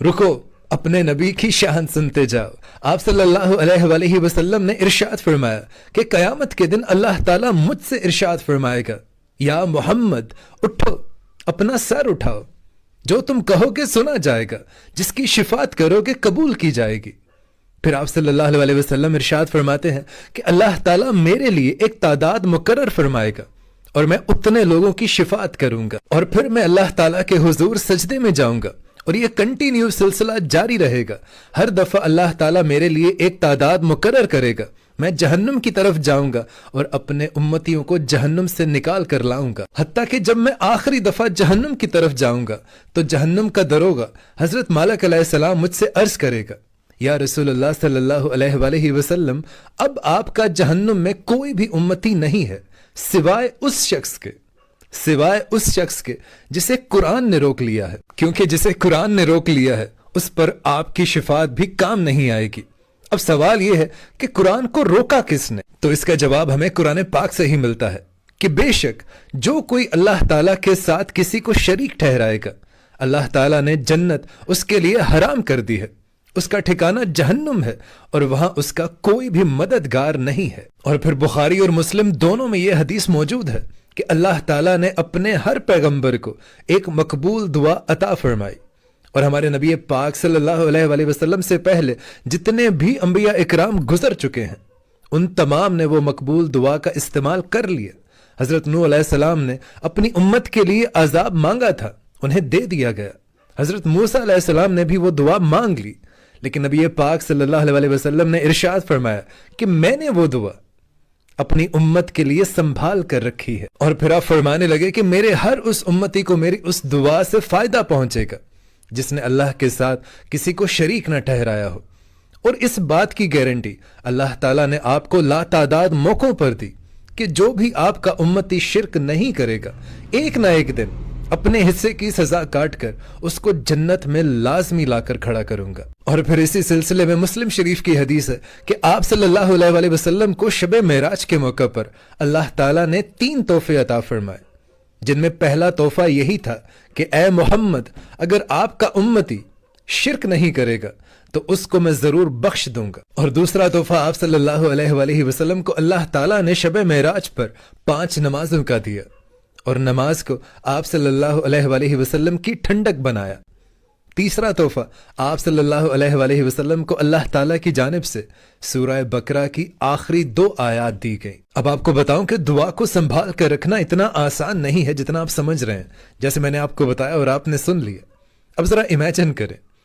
رکو، اپنے نبی کی شان سنتے جاؤ۔ آپ صلی اللہ علیہ وآلہ وسلم نے ارشاد فرمایا کہ قیامت کے دن اللہ تعالیٰ مجھ سے ارشاد فرمائے گا، یا محمد اٹھو، اپنا سر اٹھاؤ، جو تم کہو گے سنا جائے گا، جس کی شفاعت کرو گے قبول کی جائے گی۔ پھر آپ صلی اللہ علیہ وسلم ارشاد فرماتے ہیں کہ اللہ تعالیٰ میرے لیے ایک تعداد مقرر فرمائے گا اور میں اتنے لوگوں کی شفاعت کروں گا، اور پھر میں اللہ تعالیٰ کے حضور سجدے میں جاؤں گا، اور یہ کنٹینیو سلسلہ جاری رہے گا۔ ہر دفعہ اللہ تعالیٰ میرے لیے ایک تعداد مقرر کرے گا، میں جہنم کی طرف جاؤں گا اور اپنے امتیوں کو جہنم سے نکال کر لاؤں گا، حتیٰ کہ جب میں آخری دفعہ جہنم کی طرف جاؤں گا تو جہنم کا دروغہ حضرت مالک علیہ السلام مجھ سے عرض کرے گا، یا رسول اللہ صلی اللہ علیہ وآلہ وسلم، اب آپ کا جہنم میں کوئی بھی امتی نہیں ہے سوائے اس شخص کے جسے قرآن نے روک لیا ہے، کیونکہ جسے قرآن نے روک لیا ہے اس پر آپ کی شفاعت بھی کام نہیں آئے گی۔ اب سوال یہ ہے کہ قرآن کو روکا کس نے؟ تو اس کا جواب ہمیں قرآن پاک سے ہی ملتا ہے کہ بے شک جو کوئی اللہ تعالیٰ کے ساتھ کسی کو شریک ٹھہرائے گا، اللہ تعالیٰ نے جنت اس کے لیے حرام کر دی ہے، اس کا ٹھکانہ جہنم ہے اور وہاں اس کا کوئی بھی مددگار نہیں ہے۔ اور پھر بخاری اور مسلم دونوں میں یہ حدیث موجود ہے کہ اللہ تعالیٰ نے اپنے ہر پیغمبر کو ایک مقبول دعا عطا فرمائی، اور ہمارے نبی پاک صلی اللہ علیہ وآلہ وسلم سے پہلے جتنے بھی انبیاء اکرام گزر چکے ہیں ان تمام نے وہ مقبول دعا کا استعمال کر لیا۔ حضرت نوح علیہ السلام نے اپنی امت کے لیے عذاب مانگا تھا، انہیں دے دیا گیا۔ حضرت موسیٰ علیہ السلام نے بھی وہ دعا مانگ لی، لیکن نبی پاک صلی اللہ علیہ وآلہ وسلم نے ارشاد فرمایا کہ میں نے وہ دعا اپنی امت کے لیے سنبھال کر رکھی ہے، اور پھر آپ فرمانے لگے کہ میرے ہر اس امتی کو میری اس دعا سے فائدہ پہنچے گا جس نے اللہ کے ساتھ کسی کو شریک نہ ٹھہرایا ہو۔ اور اس بات کی گارنٹی اللہ تعالیٰ نے آپ کو لا تعداد موقعوں پر دی کہ جو بھی آپ کا امتی شرک نہیں کرے گا، ایک نہ ایک دن اپنے حصے کی سزا کاٹ کر اس کو جنت میں لازمی لا کر کھڑا کروں گا۔ اور پھر اسی سلسلے میں مسلم شریف کی حدیث ہے کہ آپ صلی اللہ علیہ وآلہ وسلم کو شب معراج کے موقع پر اللہ تعالیٰ نے 3 تحفے عطا فرمائے، جن میں پہلا تحفہ یہی تھا کہ اے محمد، اگر آپ کا امتی شرک نہیں کرے گا تو اس کو میں ضرور بخش دوں گا۔ اور دوسرا تحفہ آپ صلی اللہ علیہ وآلہ وسلم کو اللہ تعالیٰ نے شب معراج پر 5 نمازوں کا دیا، اور نماز کو آپ صلی اللہ علیہ وآلہ وسلم کی ٹھنڈک بنایا۔ تیسرا تحفہ آپ صلی اللہ علیہ وآلہ وسلم کو اللہ تعالیٰ کی جانب سے سورہ بقرہ کی آخری 2 آیات دی گئی۔ اب آپ کو بتاؤں کہ دعا کو سنبھال کر رکھنا اتنا آسان نہیں ہے جتنا آپ سمجھ رہے ہیں، جیسے میں نے آپ کو بتایا اور آپ نے سن لیا۔ اب ذرا امیجن کریں